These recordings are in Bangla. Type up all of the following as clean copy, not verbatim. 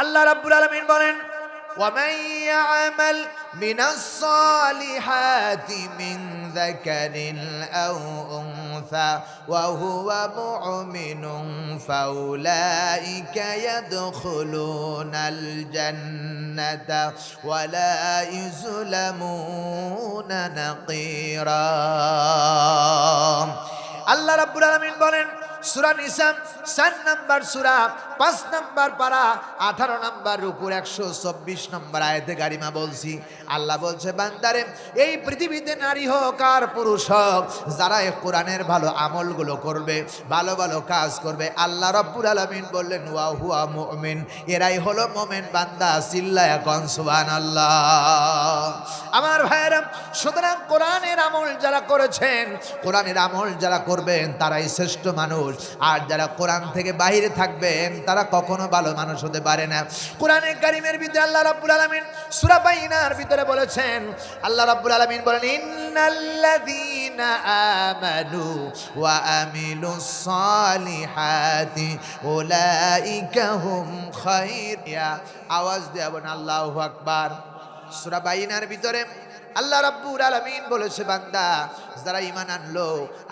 আল্লাহ রাব্বুল আলামিন বলেন, وَمَن يَعْمَلْ مِنَ الصَّالِحَاتِ مِن ذَكَرٍ أَوْ أُنثَىٰ وَهُوَ مُؤْمِنٌ فَأُولَٰئِكَ يَدْخُلُونَ الْجَنَّةَ وَلَا يُظْلَمُونَ نَقِيرًا। আল্লাহ রাব্বুল আলামিন বলেন, সূরা নিসা 4 নম্বর সূরা 5 নম্বর পারা 18 নম্বর রুকুর 124 নম্বর আয়াতে কারিমা বলছি, আল্লাহ বলছে, বান্দারে এই পৃথিবীতে নারী হোক আর পুরুষ হোক, যারা এই কোরআনের ভালো আমলগুলো করবে, ভালো ভালো কাজ করবে, আল্লাহ রাব্বুল আলামিন বললেন ওয়া হুয়া মুমিন, এরাই হলো মুমিন বান্দা। চিল্লায়া কোন সুবহানাল্লাহ। আমার ভাইরা, সুতরাং কোরআনের আমল যারা করেছেন, কোরআনের আমল যারা করবেন তারাই শ্রেষ্ঠ মানুষ। আর যারা কোরআন থেকে বাইরে থাকবেন তারা কখনো ভালো মানুষ হতে পারে না। কোরআনে কারীমের ভিতরে আল্লাহ রাব্বুল আলামিন সূরা বাইনার ভিতরে বলেছেন, আল্লাহ রাব্বুল আলামিন বলেন, ইন্নাল্লাযীনা আমানু ওয়া আমিলুস সালিহাতি উলাইকা হুম খায়রুন। আওয়াজ দেবেন আল্লাহু আকবার। সূরা বাইনার ভিতরে আল্লাহ রাব্বুল আলামিন বলেছে, বান্দা যারা ঈমান আনলো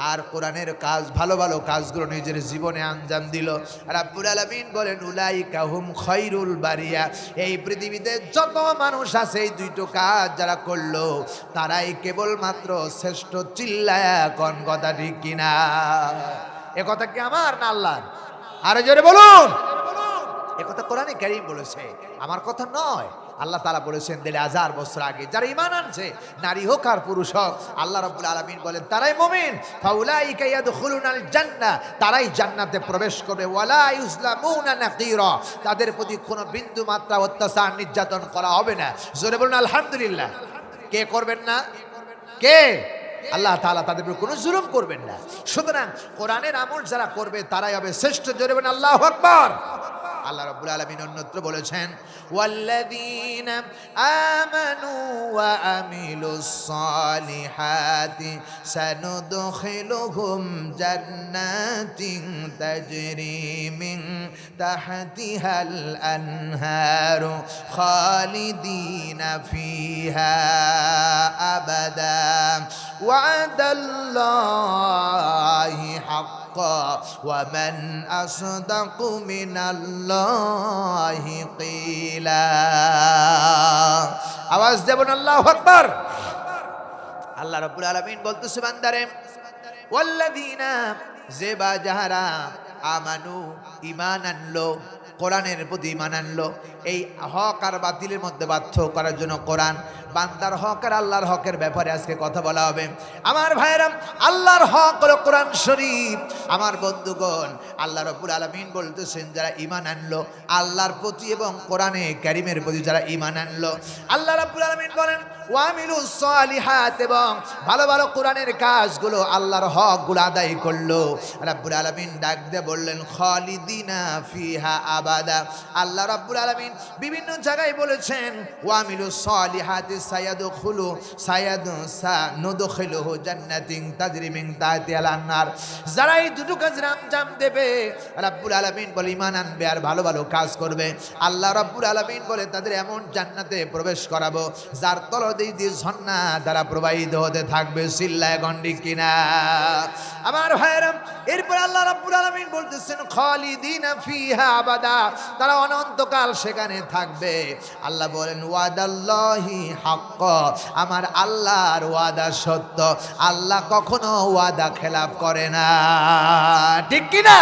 আর কোরআনের কাজ, ভালো ভালো কাজগুলো নিজের জীবনে আঞ্জাম দিল, রাব্বুল আলামিন বলেন উলাইকা হুম খায়রুল বারিয়া, এই পৃথিবীতে যত মানুষ আছে এই দুইটো কাজ যারা করলো তারাই কেবলমাত্র শ্রেষ্ঠ। চিল্লায়া কোন কথা ঠিক কিনা? এ কথা কি আমার না আল্লাহর? আরে জোরে বলুন। এ কথা কোরআনে কারীম বলেছে, আমার কথা নয়। আল্লাহ তাআলা বলেছেন 1000 বছর আগে, যারা ঈমান আনছে নারী হোক আর পুরুষ হোক, আল্লাহ রাব্বুল আলামিন বলেন তারাই মুমিন। ফাউলাইকা ইয়াদখুলুনাল জান্নাহ, তারাই জান্নাতে প্রবেশ করবে। ওয়ালা ইউজলামুনা নাকিরা, তাদের প্রতি কোনো বিন্দু মাত্রা অত্যাচার নির্যাতন করা হবে না। জোরে বলুন আলহামদুলিল্লাহ। কে করবেন না? কে? আল্লাহ তাআলা তাদের উপর কোনো জুলুম করবেন না। সুতরাং কোরআনের আমল যারা করবে তারাই হবে শ্রেষ্ঠ। জোরে বলুন আল্লাহু আকবার। আল্লাহ রাব্বুল আলামিন অন্যত্র বলেছেন, ওয়াল্লাযীনা আমানু ওয়া আমিলুস সালিহাতি সানুদখিলুহুম জান্নাতিন তাজরি মিন তাহতিহাল আনহারু খালিদিনা ফিহা আবাদা ওয়াদাল্লাহি হাক্কা ওয়া মান আসদাকু মিনাল্লাহি কিলা। আওয়াজ দেবেন আল্লাহু আকবার। আল্লাহ রাব্বুল আলামিন বলতেছে, বান্দারে ওয়াল্লাযীনা, যে বা যাহারা আমানু, ঈমান আনলো, কোরআনের প্রতি ঈমান আনলো, এই হক আর বাতিলের মধ্যে পার্থক্য করার জন্য কোরআন, বান্দার হক আর আল্লাহর হকের ব্যাপারে আজকে কথা বলা হবে। আমার ভাইরা, আল্লাহর হক হলো কোরআন শরীফ। আমার বন্ধুগণ, আল্লাহ রাব্বুল আলামিন বলতেছেন, যারা ঈমান আনলো আল্লাহর প্রতি এবং কোরআনে কারীমের প্রতি, যারা ঈমান আনলো, আল্লাহ রাব্বুল আলামিন বলেন ওয়ামিলুস সালিহাত, এবং ভালো ভালো কোরআনের কাজগুলো, আল্লাহর হকগুলো আদায় করলো, রাব্বুল আলামিন ডাক দিয়ে বললেন খালিদিনা ফিহা আবাদা। আল্লাহ রাব্বুল আলামিন বিভিন্ন জায়গায় বলেছেন ওয়ামিলুস সালিহাতি সানুদখিলুহু জান্নাতিন তাজরি মিন তাহতিহাল আনহার। যারা এই দুটো কাজের আঞ্জাম দেবে, রাব্বুল আলামিন বলে ঈমান আনবে আর ভালো ভালো কাজ করবে, আল্লাহ রাব্বুল আলামিন বলে তাদের এমন জান্নাতে প্রবেশ করাবো যার তলদেশ দিয়ে ঝর্ণা দ্বারা প্রবাহিত হতে থাকবে। চিল্লায় গন্ডি কিনা? আমার ভাইরা, এরপর আল্লাহ রাব্বুল আলামিন বলতেছেন খালিদিনা ফিহা আবাদা, তারা অনন্তকাল সেখানে থাকবে। আল্লাহ বলেন ওয়াদাল্লাহি হাক্কা, আমার আল্লাহর ওয়াদা সত্য, আল্লাহ কখনো ওয়াদা খেলাফ করে না। ঠিক কিনা?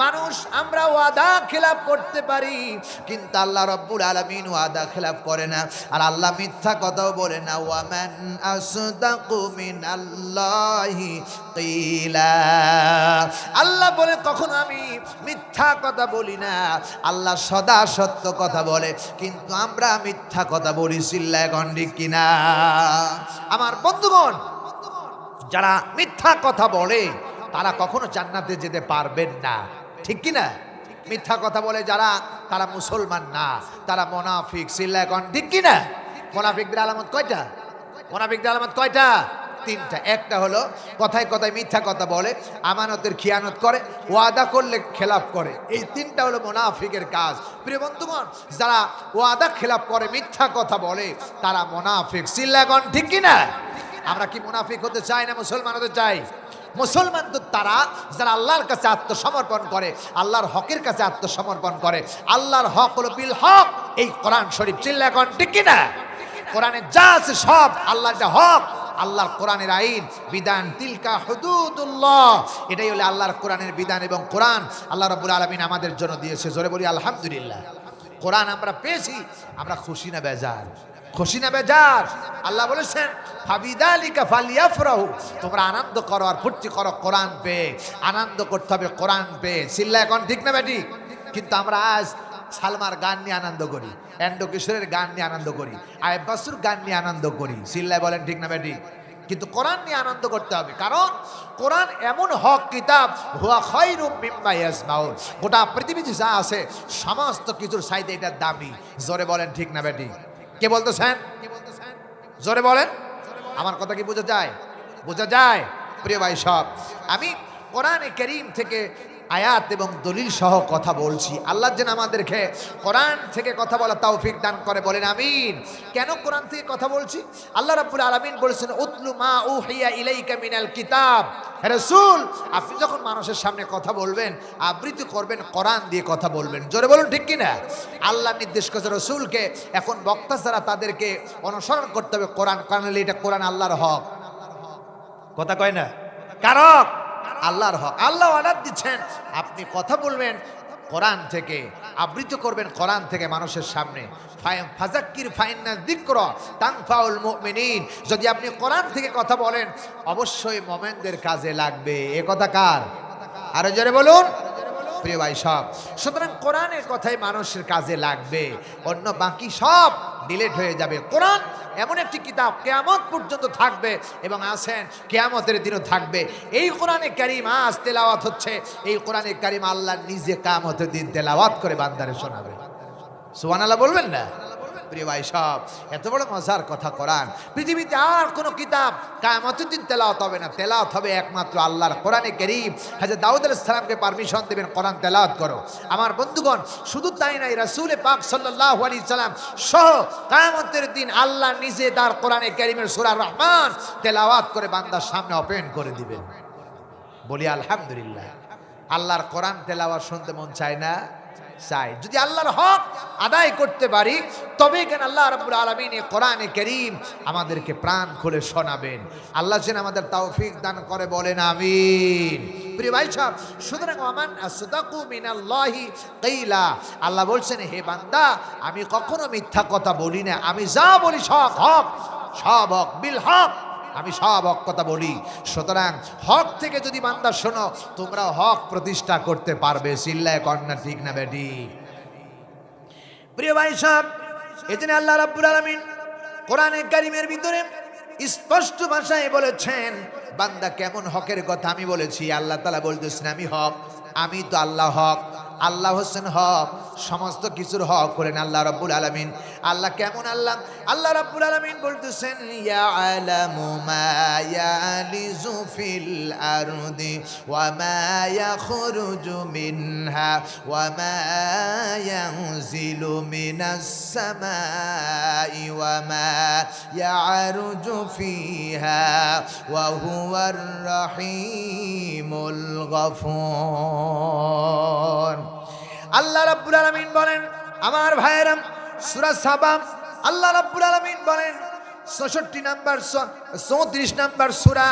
মানুষ আমরা ওয়াদা খেলাফ করতে পারি, কিন্তু আল্লাহ রাব্বুল আলামিন ওয়াদা খেলাফ করে না। আর আল্লাহ মিথ্যা কথাও বলে না। ওয়া মান আসদাকু মিনাল্লাহি কিলা, আল্লাহ বলে কখনো আমি মিথ্যা কথা বলি না। আল্লাহ সদা সত্য কথা বলে, কিন্তু আমরা মিথ্যা কথা বলি। চিল্লায় গন্ডি কিনা? আমার বন্ধুগণ, যারা মিথ্যা কথা বলে তারা কখনো জান্নাতে যেতে পারবেন না। ঠিক কিনা? মিথ্যা কথা বলে যারা, তারা মুসলমান না, তারা মুনাফিক। চিল্লায় কোন ঠিক কিনা? মুনাফিকদের আলামত কয়টা? মুনাফিকদের আলামত কয়টা? তিনটা। একটা হলো কথায় কথায় মিথ্যা কথা বলে, আমানতের খিয়ানত করে, ওয়াদা করলে খেলাপ করে। এই তিনটা হলো মুনাফিকের কাজ। প্রিয় বন্ধুগণ, যারা ওয়াদা খেলাপ করে, মিথ্যা কথা বলে, তারা মুনাফিক। চিল্লাগণ ঠিক কিনা? আমরা কি মুনাফিক হতে চাই না মুসলমান হতে চাই? মুসলমান তো তারা যারা আল্লাহর কাছে আত্মসমর্পণ করে, আল্লাহর হকের কাছে আত্মসমর্পণ করে। আল্লাহর হক হলো বিল হক, এই কোরআন শরীফ। চিল্লাগণ ঠিক কিনা? কোরআনে যা আছে সব আল্লাহর হক, আল্লাহর কোরআনের আইন বিধান। তিলকা হুদুদুল্লাহ, এটাই হলো আল্লাহর কোরআনের বিধান। এবং কোরআন আল্লাহ রাব্বুল আলামিন আমাদের জন্য দিয়েছে। জোরে বলি আলহামদুলিল্লাহ। কোরআন আমরা পেয়েছি, আমরা খুশি না বেজার? খুশি না বেজার? আল্লাহ বলেছেন ফাবিদালিকা ফালিয়াফরাহু, তোমরা আনন্দ করো আর ফুর্তি করো কোরআন পেয়ে। আনন্দ করতে হবে কোরআন পেয়ে। চিল্লা এখন ঠিক না বেটি? কিন্তু আমরা আজ সালমার গান নিয়ে আনন্দ করি, এন্ডো কিশোরের গান নিয়ে আনন্দ করি, আয়েব বাসুর গান নিয়ে আনন্দ করি। চিল্লায় বলেন ঠিক না বেটি? কিন্তু কোরআন নিয়ে আনন্দ করতে হবে, কারণ কোরআন এমন হক কিতাব, হুয়া খায়রুম মিম্মা ইয়াসমাউন। গোটা পৃথিবীতে যা আছে সমস্ত কিছুর চাইতে এটা দামি। জোরে বলেন ঠিক না বেটি? কে বলতেছেন? জোরে বলেন। আমার কথা কি বোঝা যায়? বোঝা যায়? প্রিয় ভাই সব, আমি কোরআনে কারীম থেকে আয়াত এবং দলিল সহ কথা বলছি। আল্লাহ যেন আমাদেরকে কোরআন থেকে কথা বলা তৌফিক দান করে, বলেন আমিন। কেন কোরআন থেকে কথা বলছি? আল্লাহ রাব্বুল আলামিন বলেছেন উতলু মা উহিয়া ইলাইকা মিনাল কিতাব। রাসূল, আপনি যখন মানুষের সামনে কথা বলবেন, আবৃত্তি করবেন, কোরআন দিয়ে কথা বলবেন। জোরে বলুন ঠিক কিনা? আল্লাহ নির্দেশ করেছে রাসূলকে, এখন বক্তা ছাড়া তাদেরকে অনুসরণ করতে হবে কোরআন। কারণ এটা কোরআন আল্লাহর হক। কথা কয় না? কারক আল্লাহর হক। আল্লাহ অর্ডার দিচ্ছেন আপনি কথা বলবেন কোরআন থেকে, আবৃত্তি করবেন কোরআন থেকে মানুষের সামনে। ফাযাক্কির ফাইন্না যিকরা তানফাউল মুমিনিন। যদি আপনি কোরআন থেকে কথা বলেন, অবশ্যই মুমিনদের কাজে লাগবে। এ কথা কার? আরো জোরে বলুন প্রিয় ভাই সব। সুতরাং কোরআনের কথাই মানুষের কাজে লাগবে, অন্য বাকি সব ডিলিট হয়ে যাবে। কোরআন এমন একটি কিতাব কিয়ামত পর্যন্ত থাকবে এবং আছেন কিয়ামতের দিনও থাকবে। এই কোরআনে কারীম আজ তেলাওয়াত হচ্ছে, এই কোরআনে কারীম আল্লাহ নিজে কিয়ামতের দিন তেলাওয়াত করে বান্দারে শোনাবে। সুবহানাল্লাহ বলবেন না? প্রিয় ভাই সব, এত বড় মজার কথা কোরআন। পৃথিবীতে আর কোনো কিতাব কিয়ামতের দিন তেলাওয়াত হবে না। তেলাওয়াত হবে একমাত্র আল্লাহর কোরআনে কারীম। হযরত দাউদ আলাইহিস সালামকে পারমিশন দিবেন কোরআন তেলাওয়াত করো। আমার বন্ধুগণ, শুধু তাই নয়, রাসূল পাক সাল্লাল্লাহু আলাইহি সাল্লাম সহ কিয়ামতের দিন আল্লাহ নিজে তার কোরআনে কারীমের সূরা রহমান তেলাওয়াত করে বান্দার সামনে ওপেন করে দিবেন। বলি আলহামদুলিল্লাহ। আল্লাহর কোরআন তেলাওয়াত শুনতে মন চায় না? চাই। যদি আল্লাহর হক আদায় করতে পারি, তবে কেন আল্লাহ রাব্বুল আলামিন এই কোরআনে কারীম আমাদেরকে প্রাণ খুলে শোনাবেন। আল্লাহ যেন আমাদের তৌফিক দান করে, বলেন আমিন। প্রিয় ভাই সাহেব, সুতরাং ওয়ামান আসদাকু মিনাল্লাহি কিলা, আল্লাহ বলছেন হে বান্দা, আমি কখনো মিথ্যা কথা বলি না। আমি যা বলি সব হক, সব হক বিল হক, আমি সব হক কথা বলি। সুতরাং হক থেকে যদি বান্দা শোনো, তোমরা হক প্রতিষ্ঠা করতে পারবে। চিল্লায় কন্যা ঠিক না বেটি? প্রিয় ভাই সাহেব, এজন্য আল্লাহ রাব্বুল আলামিন কোরআনে কারীমের ভিতরে স্পষ্ট ভাষায় বলেছেন বান্দা কেমন হকের কথা আমি বলেছি। আল্লাহ তাআলা বলতেছেন আমি হক, আমি তো আল্লাহ হক, আল্লাহ হোসেন হক, সমস্ত কিছুর হক করেন আল্লাহ রাব্বুল আলামিন। আল্লাহ কেমন আল্লাহ? আল্লাহ রাব্বুল আলামিন বলতেছেন ইয়ালামু মা ইয়ালিজু ফিল আরদি ওয়া মা ইয়াখরুজু মিনহা ওয়া মা ইয়ানজিলু মিনাস সামাই ওয়া মা ইয়ারুজু ফিহা ওয়া হুয়ার রহিমুল গফুর। আল্লাহ রাব্বুল আলামিন বলেন, আমার ভাইয়েরা, সূরা সাবা আল্লাহ রাব্বুল আলামিন বলেন ৬৬ নাম্বার ৩৪ নাম্বার সূরা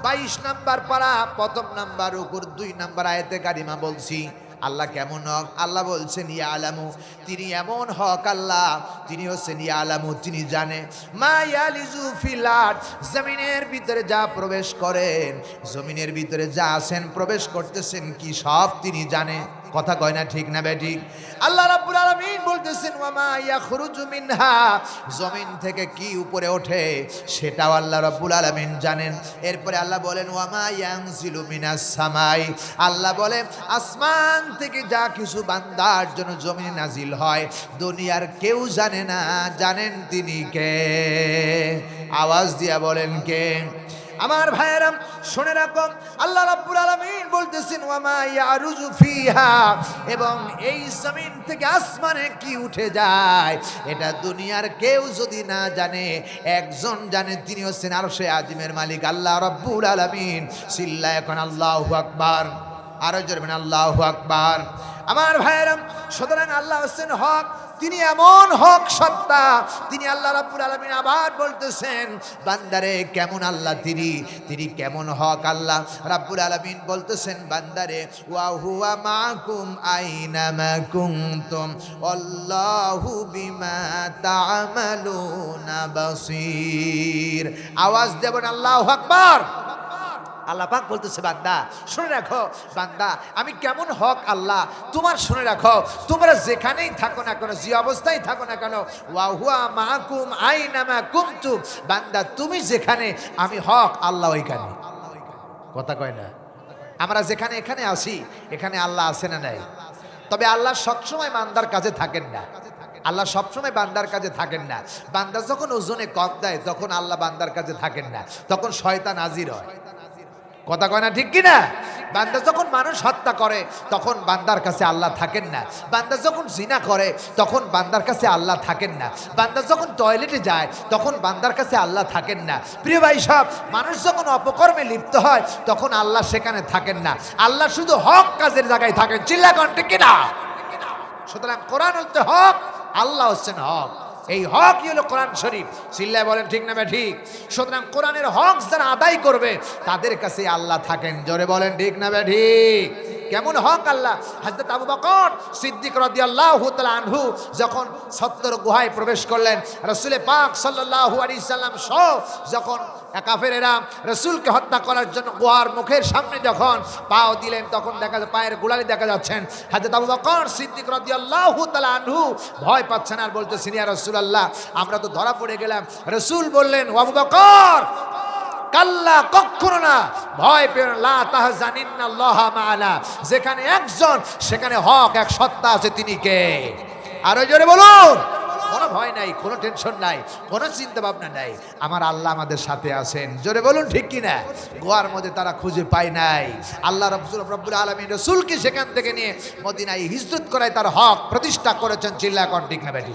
২২ নাম্বার পারা প্রথম নাম্বার উপর ২ নাম্বার আয়াতে কারিমা বলছি আল্লাহ কেমন হক। আল্লাহ বলছেন ইয়ালামু, তিনি এমন হক আল্লাহ, তিনি হচ্ছেন ইয়ালামু, তিনি জানে মা ইয়ালিজু ফিল আরদ, জমিনের ভিতরে যা প্রবেশ করেন, জমিনের ভিতরে যা আছেন প্রবেশ করতেছেন কি সব তিনি জানে। কথা কয় না ঠিক না বেটি? আল্লাহ রাব্বুল আলামিন বলতেছেন ওয়া মা ইয়াখরুজু মিনহা, জমিন থেকে কি উপরে ওঠে সেটাও আল্লাহ রাব্বুল আলামিন জানেন। এরপরে আল্লাহ বলেন ওয়া মা ইয়ানজিলু মিনাস সামাই, আল্লাহ বলে আসমান থেকে যা কিছু বান্দার জন্য জমিনে নাজিল হয় দুনিয়ার কেউ জানে না, জানেন তিনি কে? আওয়াজ দিয়া বলেন কে? আমার ভাইয়েরা শুনে রাখো, আল্লাহ রাব্বুল আলামিন বলতেছেন ওয়ামা ইয়ারুজু ফিহা, এবং এই জমিন থেকে আসমানে কি উঠে যায় এটা দুনিয়ার কেউ যদি না জানে, একজন জানে, তিনি হচ্ছেন আরশে আজিমের মালিক আল্লাহ রাব্বুল আলামিন। সিল্লা এখন আল্লাহু আকবার, আরো জোরে বলেন আল্লাহু আকবার। আমার ভাইয়েরা সুতরাং আল্লাহ হচ্ছেন হক, তিনি এমন হক সত্তা, তিনি আল্লাহ রাব্বুল আলামিন আবার বলতেছেন বান্দারে কেমন আল্লাহ, তিনি কেমন হক আল্লাহ রাব্বুল আলামিন বলতেছেন বান্দারে ওয়া হুয়া মাকুম আইনামা কুনতুম আল্লাহু বিমা তা'মালুনা বাসীর। আওয়াজ দেবেন আল্লাহু আকবার। আল্লাহ পাক বলতেছে বান্দা শুনে রাখো, বান্দা আমি কেমন হক আল্লাহ তোমার শুনে রাখো, তোমরা যেখানেই থাকো না কেন, যে অবস্থায় থাকো না কেন, ওয়া হুয়া মাকুম আইনামা কুনতুম, বান্দা তুমি যেখানে আমি হক আল্লাহ ওইখানে। কথা কয় না, আমরা যেখানে এখানে আসি এখানে আল্লাহ আছে না নাই? তবে আল্লাহ সবসময় বান্দার কাছে থাকেন না, আল্লাহ সবসময় বান্দার কাছে থাকেন না। বান্দা যখন ওজনে কম দেয় তখন আল্লাহ বান্দার কাছে থাকেন না, তখন শয়তান হাজির হয়। কথা কয় না ঠিক কিনা? বান্দা যখন মানুষ হত্যা করে তখন বান্দার কাছে আল্লাহ থাকেন না, বান্দা যখন জিনা করে তখন বান্দার কাছে আল্লাহ থাকেন না, বান্দা যখন টয়লেটে যায় তখন বান্দার কাছে আল্লাহ থাকেন না। প্রিয় ভাই সব, মানুষ যখন অপকর্মে লিপ্ত হয় তখন আল্লাহ সেখানে থাকেন না, আল্লাহ শুধু হক কাজের জায়গায় থাকেন। চিল্লা কন ঠিক কিনা? সুতরাং কোরআন হচ্ছে হক, আল্লাহ হচ্ছেন হক, এই হকই হলো কোরআন শরীফ। চিল্লায় বলেন ঠিক না ঠিক? সুতরাং কোরআনের হক যারা আদায় করবে তাদের কাছে আল্লাহ থাকেন। জোরে বলেন ঠিক না ঠিক? কেমন হক আল্লাহ? হযরত আবু বকর সিদ্দিক রাদিয়াল্লাহু তাআলা আনহু যখন সত্তর গুহায় প্রবেশ করলেন, রাসূল পাক সাল্লাল্লাহু আলাইহি সাল্লাম সহ যখন কাফেরেরা রাসূলকে হত্যা করার জন্য গুহার মুখের সামনে যখন পাও দিলেন তখন দেখা যায় পায়ের গোড়ালি দেখা যাচ্ছেন। হযরত আবু বকর সিদ্দিক রাদিয়াল্লাহু তাআলা আনহু ভয় পাচ্ছেন আর বলতেছেন ইয়া রাসূলুল্লাহ আমরা তো ধরা পড়ে গেলাম। রাসূল বললেন ও আবু বকর কাল্লা, কখনো না, ভয় পেও না, লা তাহজানিন্নাল্লাহা মা'ানা, যেখানে একজন সেখানে হক এক সত্তা আছে, তিনি কে? আরো জোরে বলুন। কোনো ভয় নাই, কোনো টেনশন নাই, কোনো চিন্তা ভাবনা নাই, আমার আল্লাহ আমাদের সাথে আছেন। জোরে বলুন ঠিক কিনা? গোয়ার মধ্যে তারা খুঁজে পায় নাই, আল্লাহ রাব্বুল আলামিন রাসূলকে সেখান থেকে নিয়ে মদিনায় হিজরত করায় তার হক প্রতিষ্ঠা করেছেন। চিল্লা কোন ঠিক না বেটি?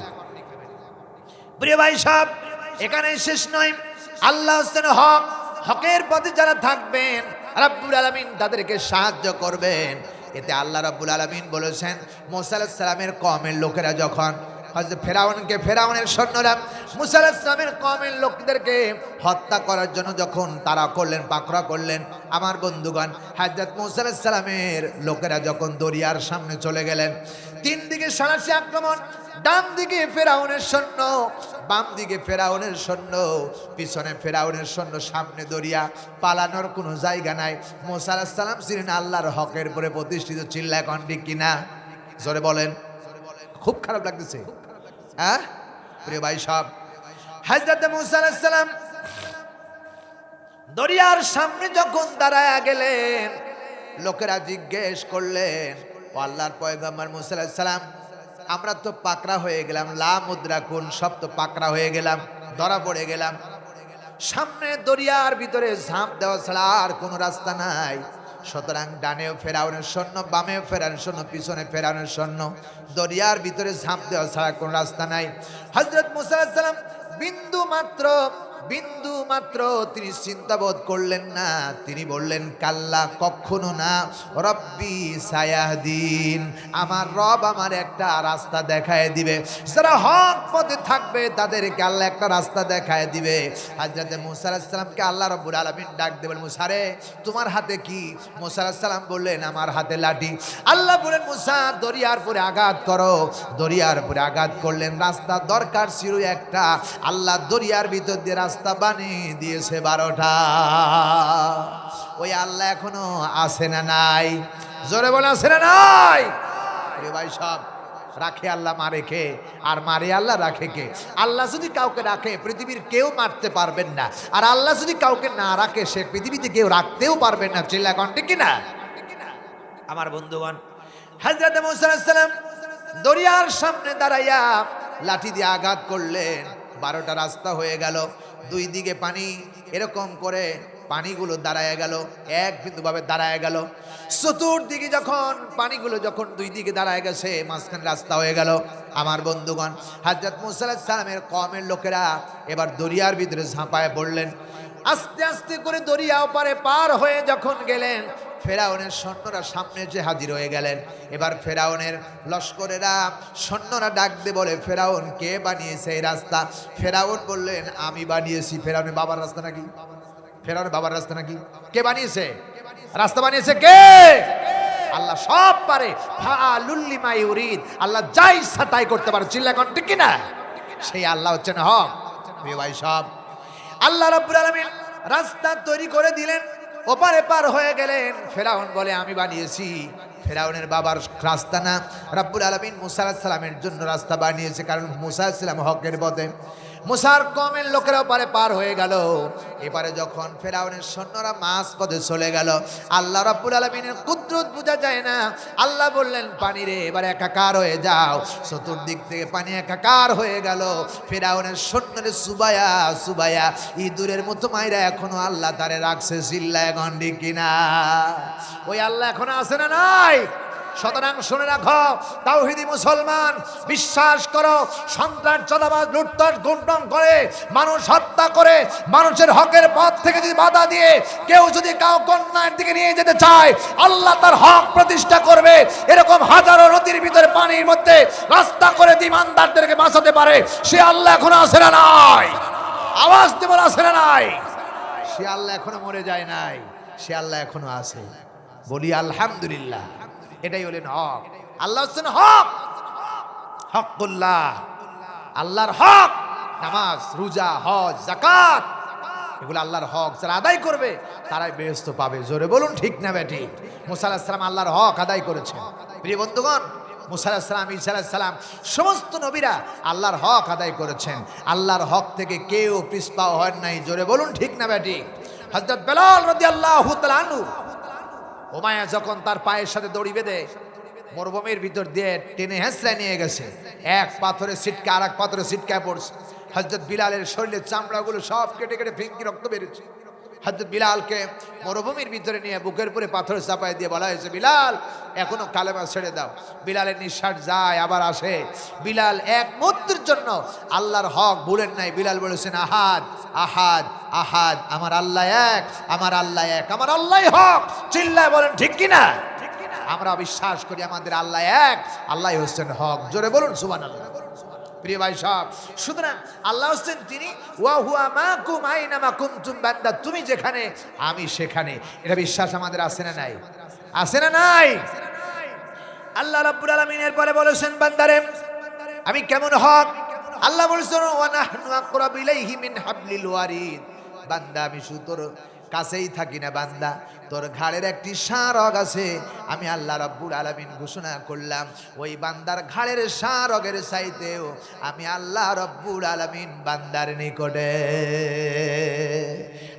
প্রিয় ভাই সব, এখানেই শেষ নয়, আল্লাহ হচ্ছেন হক, হকের পথে যারা থাকবেন রাব্বুল আলামিন তাদেরকে সাহায্য করবেন। এতে আল্লাহ রাব্বুল আলামিন বলেছেন মুসা আলাইহিস সালামের কওমের লোকেরা যখন হযরত ফেরাউনের সৈন্যরা মুসা আলাইহিস সালামের কওমের লোকদেরকে হত্যা করার জন্য যখন তারা করলেন, পাকড়া করলেন, আমার বন্ধুগণ হযরত মুসা আলাইহিস সালামের লোকেরা যখন দরিয়ার সামনে চলে গেলেন, তিন দিকে সাঁড়াশি আক্রমণ, ডান দিকে ফেরাউনের সৈন্য, বাম দিকে ফেরাউনের সৈন্য, পিছনে ফেরাউনের সৈন্য, সামনে দরিয়া, পালানোর কোনো জায়গা নাই। মুসা আলাইহিস সালাম ছিলেন আল্লাহর হকের উপরে প্রতিষ্ঠিত। চিল্লায় কোন ঠিক কিনা? জোরে বলেন। খুব খারাপ লাগতেছে, হ্যাঁ প্রিয় ভাই সব? হযরত মুসা আলাইহিস সালাম দরিয়ার সামনে যখন দাঁড়ায়া গেলেন, লোকেরা জিজ্ঞেস করলেন ও আল্লাহর পয়গম্বর মুসা আলাইহিস সালাম আমরা তো পাকড়া হয়ে গেলাম, লা মুদ্রাকুন, সব তো পাকড়া হয়ে গেলাম, ধরা পড়ে গেলাম, সামনে দরিয়ার ভিতরে ঝাঁপ দেওয়া ছাড়া আর কোনো রাস্তা নাই। সুতরাং ডানেও ফেরাউনের সৈন্য, বামেও ফেরাউনের সৈন্য, পিছনে ফেরাউনের সৈন্য, দরিয়ার ভিতরে ঝাঁপ দেওয়া ছাড়া কোনো রাস্তা নাই। হযরত মুসা আলাইহিস সালাম বিন্দু মাত্র তিনি চিন্তাবোধ করলেন না, তিনি বললেন কাল্লা, কখনো না, রব্বি সায়াহদিন, আমার রব আমার একটা রাস্তা দেখায় দিবে, যারা হক পথে থাকবে তাদেরকে আল্লাহ একটা রাস্তা দেখায় দিবে। হযরত মুসা আলাইহিস সালামকে আল্লাহ রাব্বুল আলামিন ডাক দেবেন, মুসা রে তোমার হাতে কি? মুসা আলাইহিস সালাম বললেন আমার হাতে লাঠি। আল্লাহ বলেন মুসা দরিয়ার পরে আঘাত করো। দরিয়ার পরে আঘাত করলেন, রাস্তা দরকার ছিল একটা, আল্লাহ দরিয়ার ভিতর দিয়ে রাস্তা বানিয়ে দিয়েছে 12টা। ওই আল্লাহ এখনো আছে না নাই? জোরে বলে আছে না নাই? ভাই সব, রাখে আল্লাহ মারে কে? আর মারে আল্লাহ রাখে কে? আল্লাহ যদি কাউকে রাখে পৃথিবীর কেউ মারতে পারবেন না, আর আল্লাহ যদি কাউকে না রাখে সে পৃথিবীতে কেউ রাখতেও পারবেন না। চিল্লা কোন ঠিক কিনা? আমার বন্ধুগণ, হযরত মুসা আলাইহিস সালাম দরিয়ার সামনে দাঁড়াইয়া লাঠি দিয়ে আঘাত করলেন, 12টা রাস্তা হয়ে গেল, দুই দিকে পানি, এরকম করে পানিগুলো দাঁড়ায় গেল, এক বিন্দুভাবে দাঁড়ায় গেল। চতুর্দিকে যখন পানিগুলো যখন দুই দিকে দাঁড়ায় গেছে, মাঝখানে রাস্তা হয়ে গেল। আমার বন্ধুগণ, হযরত মুসা আলাইহিস সালামের কওমের লোকেরা এবার দরিয়ার ভিতরে ঝাঁপায় পড়লেন। আস্তে আস্তে করে দরিয়া ওপারে পার হয়ে যখন গেলেন, ফেরাউনের সৈন্যরা সামনে যে হাজির হয়ে গেলেন। এবার ফেরাউনের লস্করেরা সৈন্যরা ডাক দিয়ে বলে, ফেরাউন, কে বানিয়েছে এই রাস্তা? ফেরাউন বললেন, আমি বানিয়েছি। ফেরাউনের বাবার রাস্তা নাকি? ফেরাউনের বাবার রাস্তা নাকি? কে বানিয়েছে রাস্তা? বানিয়েছে কে? আল্লাহ সব পারে। ফাআলুল লিমা ইউরিদ, আল্লাহ যা ইচ্ছা তাই করতে পারে। চিল্লা কোন ঠিক কিনা? সেই আল্লাহ হচ্ছেন হক। প্রিয় ভাই সব, আল্লাহ রাব্বুল আলামিন রাস্তা তৈরি করে দিলেন, ওপারে পার হয়ে গেলেন। ফেরাউন বলে, আমি বানিয়েছি। ফেরাউনের বাবার রাস্তা না, রাব্বুল আলামিন মুসা আলাইহিস সালামের জন্য রাস্তা বানিয়েছে, কারণ মুসা আলাইহিস সালাম হকের পথে। মুসার কওমের লোকেরা ওপারে পার হয়ে গেল। এবারে যখন ফেরাউনের সৈন্যরা মাঝ পথে চলে গেল, আল্লাহ রাব্বুল আলামিনের কুদরত বোঝা যায় না। আল্লাহ বললেন, পানি রে এবার একাকার হয়ে যাও। চতুর্দিক থেকে পানি একাকার হয়ে গেল। ফেরাউনের সৈন্যরে সুবায়া সুবায়া ইঁদুরের মতো মাইরা এখনো আল্লাহ তারে রাখছে। চিল্লায় গন্ডি কিনা? ওই আল্লাহ এখনো আছে না নাই? সুতরাং শুনে রাখো, তাওহীদি মুসলমান, বিশ্বাস করো, সন্ত্রাস, চাঁদাবাজ, লুটতরাজ, গুন্ডন করে, মানুষ হত্যা করে, মানুষের হকের পথ থেকে যদি বাধা দিয়ে কেউ যদি কাউকে অন্যায়ের দিকে নিয়ে যেতে চায়, আল্লাহ তার হক প্রতিষ্ঠা করবে। এরকম হাজারো নদীর ভিতরে পানির মধ্যে রাস্তা করে ইমানদারদেরকে বাঁচাতে পারে সে আল্লাহ এখনো আছে না নাই? আওয়াজ দেব, আছে না নাই? সে আল্লাহ এখনো মরে যায় নাই, সে আল্লাহ এখনো আছে। বলি আলহামদুলিল্লাহ। এটাই হলেন হক। আল্লাহ হচ্ছেন হক, হকুল্লাহ, আল্লাহর হক। নামাজ, রোজা, হজ, যাকাত, এগুলো আল্লাহর হক। যারা আদায় করবে তারাই বেহেশত পাবে। জোরে বলুন ঠিক না বেঠিক? মুসা আলাইহিস সালাম আল্লাহর হক আদায় করেছেন। প্রিয় বন্ধুগণ, মুসা আলাইহিস সালাম, ঈসা আলাইহিস সালাম, সমস্ত নবীরা আল্লাহর হক আদায় করেছেন। আল্লাহর হক থেকে কেউ পিছপা হয় নাই। জোরে বলুন ঠিক না বেঠিক? হযরত বেলাল রাদিয়াল্লাহু তাআলা আনহু, উমাইয়া যখন তার পায়ের সাথে দড়ি বেঁধে মরুভূমির ভিতর দিয়ে টেনে হেঁচড়ে নিয়ে গেছে, এক পাথরে ছিটকে আর এক পাথরে ছিটকায় পড়ছে। হযরত বিলালের শরীরের চামড়াগুলো সব কেটে কেটে ফিঙ্কি রক্ত বেরোচ্ছে। হযরত বিলালকে মরুভূমির ভিতরে নিয়ে বুকের উপরে পাথর চাপায় দিয়ে বলা হয়েছে, বিলাল এখনো কালেমা ছেড়ে দাও। বিলালের নিঃশ্বাস যায় আবার আসে। বিলাল এক মুহূর্তের জন্য আল্লাহর হক ভুলেন নাই। বিলাল বলেছেন, আহাদ আহাদ আহাদ, আমার আল্লাহ এক, আমার আল্লাহ এক, আমার আল্লাহই হক। চিল্লায় বলেন ঠিক কিনা? আমরা বিশ্বাস করি আমাদের আল্লাহ এক, আল্লাহ হচ্ছেন হক। জোরে বলুন সুবহানাল্লাহ। প্রিয় ভাই সব, সুতরাং আল্লাহ হচ্ছেন তিনি ওয়া হুয়া মাকুম আইনামা কুনতুম, বান্দা তুমি যেখানে আমি সেখানে। এটা বিশ্বাস আমাদের আছে না নাই? আছে না নাই? আল্লাহ রাব্বুল আলামিন এরপরে বলেছেন, বান্দারে আমি কেমন হক? আল্লাহ বলেছেন, ওয়া নাহনু আকরাবু ইলাইহি মিন হাবলিল ওয়ারিদ, বান্দা আমি শুধু তোর কাছেই থাকি না, বান্দা তোর ঘাড়ের একটি শারগ আছে। আমি আল্লাহ রাব্বুল আলামিন ঘোষণা করলাম, ওই বান্দার ঘাড়ের শারগের চাইতেও আমি আল্লাহ রাব্বুল আলামিন বান্দার নিকটে।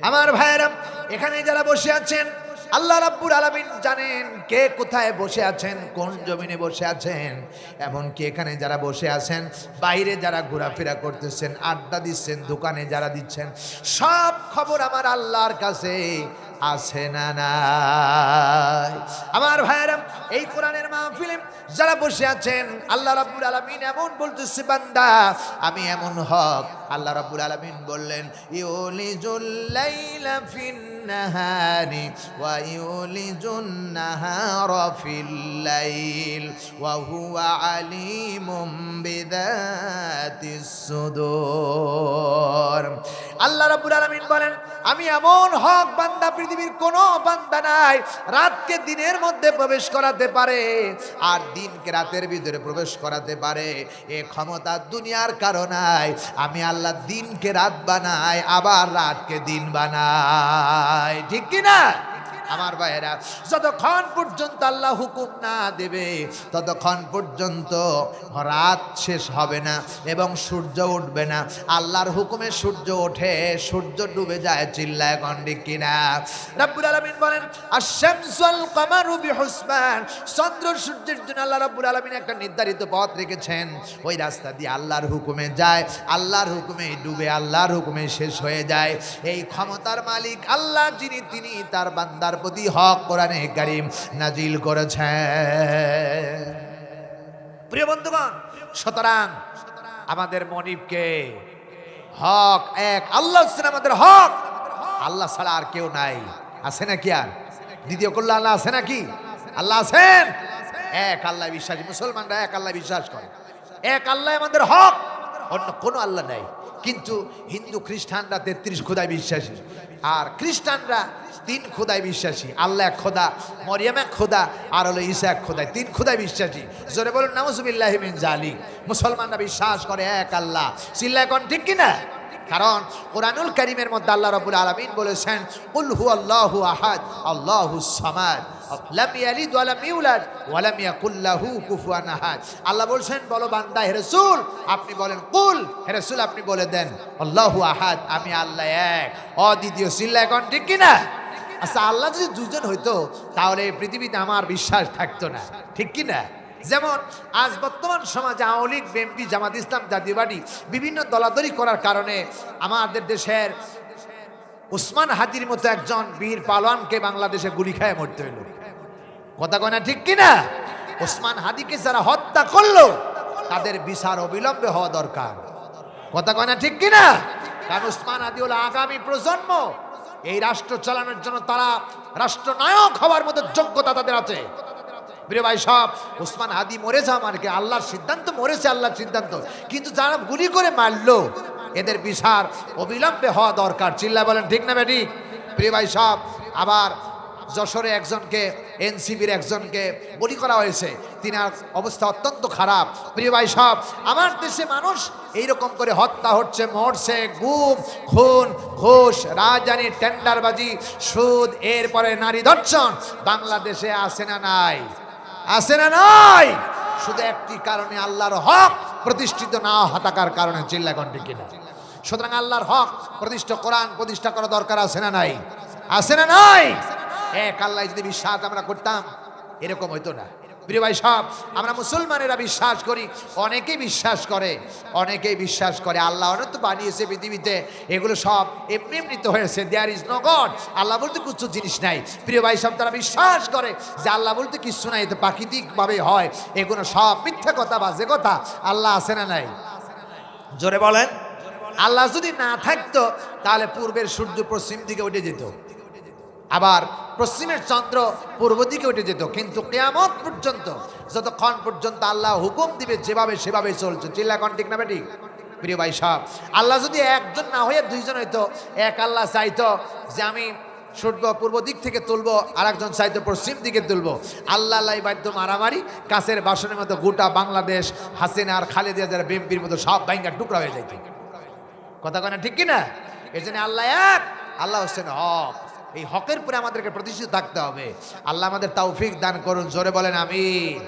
আমার ভাইরা, এখানে যারা বসে আছেন, আল্লাহ রাব্বুল আলামিন জানেন কে কোথায় বসে আছেন, কোন জমিনে বসে আছেন। এমনকি এখানে যারা বসে আছেন, বাইরে যারা ঘোরাফেরা করতেছেন, আড্ডা দিচ্ছেন, দোকানে যারা দিচ্ছেন, সব খবর আমার আল্লাহর কাছে আছে না নাই? আমার ভাইয়েরা, এই কোরআনের মাহফিলে যারা বসে আছেন, আল্লাহ রাব্বুল আলামিন এমন বলতেছে, বান্দা আমি এমন হক। আল্লাহ রাব্বুল আলামিন বললেন, ইউলিজুল লাইলা ফিন নাহারি ওয়া ইউলিজুন নাহারা ফিল লাইল ওয়া হুয়া আলিমুম বিযাতিস সুদূর। আল্লাহ রাব্বুল আলামিন বলেন, আমি এমন হক বান্দা, পৃথিবীর কোনো বান্দা নাই রাতকে দিনের মধ্যে প্রবেশ করাতে পারে আর দিনকে রাতের ভিতরে প্রবেশ করাতে পারে। এ ক্ষমতা দুনিয়ার কারো নাই। আমি আল্লাহ দিনকে রাত বানাই, আবার রাতকে দিন বানাই। ঠিক কি না? আমার ভাইয়েরা, যতক্ষণ পর্যন্ত আল্লাহ হুকুম না দেবে ততক্ষণ পর্যন্ত রাত শেষ হবে না এবং সূর্য উঠবে না। আল্লাহর হুকুমে সূর্য ওঠে, সূর্য ডুবে যায়, চিল্লায় গন্ডি কিনা। রব্বুল আলামিন বলেন আশ-শামসু ওয়াল কামারু বিহুসবান, চন্দ্র সূর্যের জন্য আল্লাহ রব্বুল আলামিন একটা নির্ধারিত পথ রেখেছেন। ওই রাস্তা দিয়ে আল্লাহর হুকুমে যায়, আল্লাহর হুকুমে ডুবে, আল্লাহর হুকুমে শেষ হয়ে যায়। এই ক্ষমতার মালিক আল্লাহ যিনি, তিনি তার বান্দার প্রতি হক কোরআনে কারীম নাজিল করেছেন। প্রিয় বন্ধুগণ, সুতরাং আমাদের মনিবকে হক এক আল্লাহ হচ্ছেন আমাদের হক। আল্লাহ ছাড়া আর কেউ নাই। আছে নাকি? আর দ্বিতীয় করলে আল্লাহ আছে নাকি? আল্লাহ আছেন। এক আল্লাহ বিশ্বাসী মুসলমানরা এক আল্লাহ বিশ্বাস করে। এক আল্লাহ আমাদের হক, অন্য কোনো আল্লাহ নাই। কিন্তু হিন্দু খ্রিস্টানরা 33 খোদায় বিশ্বাসী, আর খ্রিস্টানরা 3 খোদায় বিশ্বাসী। আল্লাহ এক খোদা, মরিয়ম এক খোদা, আর হলো ঈসা এক খোদায়, 3 খোদায় বিশ্বাসী। জোরে বলুন নাউজুবিল্লাহি মিন জালিক। মুসলমানরা বিশ্বাস করে এক আল্লাহ। চিল্লায় কোন ঠিক কিনা? কারণ কোরআনুল কারীমের মধ্যে আল্লাহ রাব্বুল আলামিন বলেছেন কুল হুয়াল্লাহু আহাদ আল্লাহুস সামাদ লাম ইয়ালিদ ওয়া লাম ইউলাদ ওয়া লাম ইয়াকুল লাহু কুফুয়ান আহাদ। আল্লাহ বলছেন বলো বান্দা হে রাসূল, আপনি বলেন কুল হে রাসূল, আপনি বলে দেন আল্লাহু আহাদ, আমি আল্লাহ এক, অদ্বিতীয়। চিল্লায় কোন ঠিক কিনা? আচ্ছা, আল্লাহ যদি দুজন হইতো তাহলে এই পৃথিবীতে আমার বিশ্বাস থাকতো না, ঠিক কিনা? যেমন আজ বর্তমান সমাজে আওয়ামী লীগ, বিএনপি, জামাত ইসলাম, জাতীয় পার্টি বিভিন্ন দলাদলি করার কারণে আমাদের দেশের ওসমান হাদির মতো একজন বীর পালোয়ানকে বাংলাদেশে গুলি খায় মরতে হইল। কথা কয় না ঠিক কিনা? ওসমান হাদিকে যারা হত্যা করলো তাদের বিচার অবিলম্বে হওয়া দরকার। কথা কয় না ঠিক কিনা? কারণ ওসমান হাদি হলো আগামী প্রজন্ম। এই রাষ্ট্র চালানোর জন্য তারা রাষ্ট্রনায়ক হওয়ার মতো যোগ্যতা তাদের আছে। প্রিয় ভাই সব, ওসমান হাদি মরে যা মারকে আল্লাহর সিদ্ধান্ত, মরেছে আল্লাহর সিদ্ধান্ত, কিন্তু যারা গুলি করে মারলো এদের বিচার অবিলম্বে হওয়া দরকার। চিল্লা বলেন ঠিক না বেটি? প্রিয় ভাই সব, আবার যশোরে একজনকে, এনসিবির একজনকে গুলি করা হয়েছে, তিনার অবস্থা অত্যন্ত খারাপ। প্রিয় ভাই সব, আমার দেশে মানুষ এইরকম করে হত্যা হচ্ছে, মরছে, গুম, খুন, ঘুষ, রাজধানী, টেন্ডারবাজি, সুদ, এরপরে নারী ধর্ষণ বাংলাদেশে আছে না নাই? আছে না নাই? শুধু একটি কারণে, আল্লাহর হক প্রতিষ্ঠিত না থাকার কারণে। চিল্লা কণ্ঠে কিনা? সুতরাং আল্লাহর হক প্রতিষ্ঠা, কোরআন প্রতিষ্ঠা করা দরকার আছে না নাই? আছে না নাই? এক আল্লাহ যদি বিশ্বাস আমরা করতাম এরকম হইতো না। প্রিয় ভাই সব, আমরা মুসলমানেরা বিশ্বাস করি, অনেকেই বিশ্বাস করে, অনেকেই বিশ্বাস করে আল্লাহ অনন্ত বানিয়েছে পৃথিবীতে, এগুলো সব এমনি এমনিতে হয়েছে। দেয়ার ইজ নো গড, আল্লাহ বলতে কিছু জিনিস নাই। প্রিয় ভাই সব, তারা বিশ্বাস করে যে আল্লাহ বলতে কিছু নাই, এতে প্রাকৃতিকভাবে হয়, এগুলো সব মিথ্যা কথা, বাজে কথা। আল্লাহ আছে না নাই? জোরে বলেন। আল্লাহ যদি না থাকতো তাহলে পূর্বের সূর্য পশ্চিম দিকে উঠে যেত, আবার পশ্চিমের চন্দ্র পূর্ব দিকে উঠে যেত। কিন্তু কিয়ামত পর্যন্ত, যতক্ষণ পর্যন্ত আল্লাহ হুকুম দিবে যেভাবে সেভাবে চলছে। চিল্লা কোন ঠিক না বেটি? প্রিয় ভাই সব, আল্লাহ যদি একজন না হয়ে দুইজন হইতো, এক আল্লাহ চাইতো যে আমি সূর্য পূর্ব দিক থেকে তুলবো, আর একজন চাইতো পশ্চিম দিকে তুলবো, আল্লাহ আল্লাহ বাধ্য মারামারি, কাছের বাসনের মতো গোটা বাংলাদেশ হাসিনা আর খালেদা যারা বিএনপির মতো সব ভাঙ্গা টুকরা হয়ে যাইত। কথা কয় না ঠিক কিনা? এই জন্য আল্লাহ এক, আল্লাহ হোসেন হক। এই হকের পরে আমাদেরকে প্রতিষ্ঠিত থাকতে হবে। আল্লাহ আমাদের তৌফিক দান করুন। জোরে বলেন আমিন।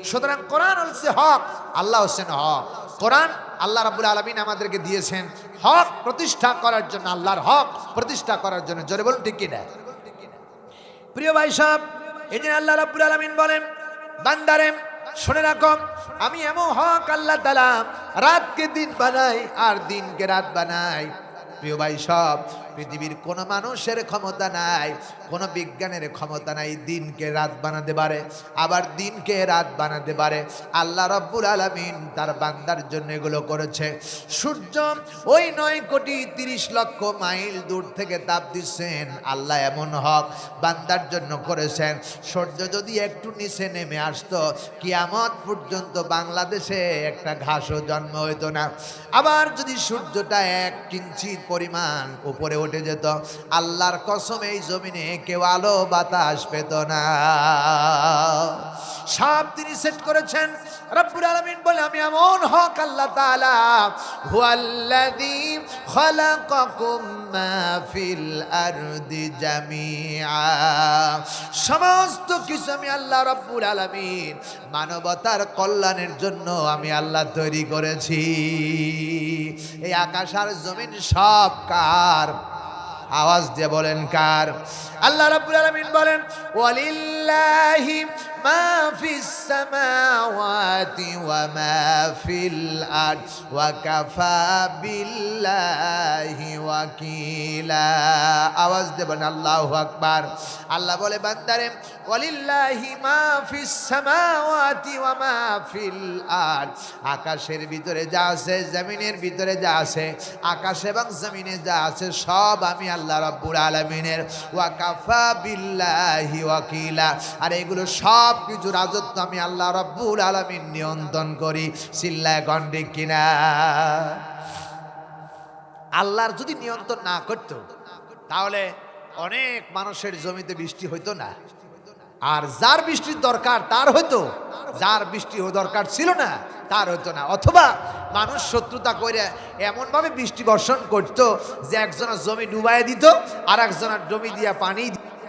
সুতরাং কোরআন হচ্ছে হক, আল্লাহ হোসেন হক। কোরআন আল্লাহ রাব্বুল আলামিন আমাদেরকে দিয়েছেন হক প্রতিষ্ঠা করার জন্য, আল্লাহর হক প্রতিষ্ঠা করার জন্য। জোরে বলুন ঠিক কিনা? প্রিয় ভাই সাহেব, এই জন্য আল্লাহ রাব্বুল আলামিন বলেন বান্দারে শুনে রাখো, আমি এমন হক আল্লাহ তাআলা রাতকে দিন বানাই আর দিনকে রাত বানাই। প্রিয় ভাই সব, পৃথিবীর কোনো মানুষের ক্ষমতা নাই, কোনো বিজ্ঞানের ক্ষমতা নাই দিনকে রাত বানাতে পারে, আবার দিনকে রাত বানাতে পারে। আল্লাহ রাব্বুল আলামিন তার বান্দার জন্য এগুলো করেছে। সূর্য ওই 9,30,00,000 মাইল দূর থেকে তাপ দিচ্ছেন, আল্লাহ এমন হক বান্দার জন্য করেছেন। সূর্য যদি একটু নিচে নেমে আসতো, কিয়ামত পর্যন্ত বাংলাদেশে একটা ঘাসও জন্ম হইতো না। আবার যদি সূর্যটা 1 কিঞ্চিত পরিমাণ উপরে উঠে যেত। আল্লাহর কসম এই জমিনে কেউ আলো বাতাস পেত না, সব তিনি সেট করেছেন। রব্বুল আলামিন বলে আমি এমন হক আল্লাহ তাআলা, হুয়াল্লাযী খালাকাকুম মা ফিল আরদি জামিআ, সমস্ত কিছু আমি আল্লাহ রব্বুল আলামিন মানবতার কল্যাণের জন্য আমি আল্লাহ তৈরি করেছি। এই আকাশ আর জমিন সব কার? আওয়াজ দিয়ে বলেন কার? আল্লাহ রাব্বুল আলামিন বলেন ওয়ালিল্লাহি মা ফিস সামাওয়াতি ওয়া মা ফিল আরদ ওয়া কাফা বিল্লাহি ওয়াকিলা। আওয়াজ দিয়ে বলেন আল্লাহু আকবার। আল্লাহ বলে বান্দারে ওয়ালিল্লাহি মা ফিস সামাওয়াতি ওয়া মা ফিল আরদ, আকাশের ভিতরে যা আছে, জমিনের ভিতরে যা আছে, আকাশ এবং জমিনে যা আছে সব আমি আল্লাহ রাব্বুল আলামিনের। ওয়া কাফা বিল্লাহি ওয়াকিলা, আর এগুলো সব কিছু রাজত্ব আমি আল্লাহ রাব্বুল আলামিন নিয়ন্ত্রণ করি। চিল্লায় কোন ঠিক কিনা? আল্লাহর যদি নিয়ন্ত্রণ না করত তাহলে অনেক মানুষের জমিতে বৃষ্টি হইতো না, আর যার বৃষ্টির দরকার তার হইতো, যার বৃষ্টি দরকার ছিল না তার হইতো না। অথবা মানুষ শত্রুতা করে এমনভাবে বৃষ্টি বর্ষণ করতো যে একজনের জমি ডুবাই দিত আর একজনের জমি দিয়া পানি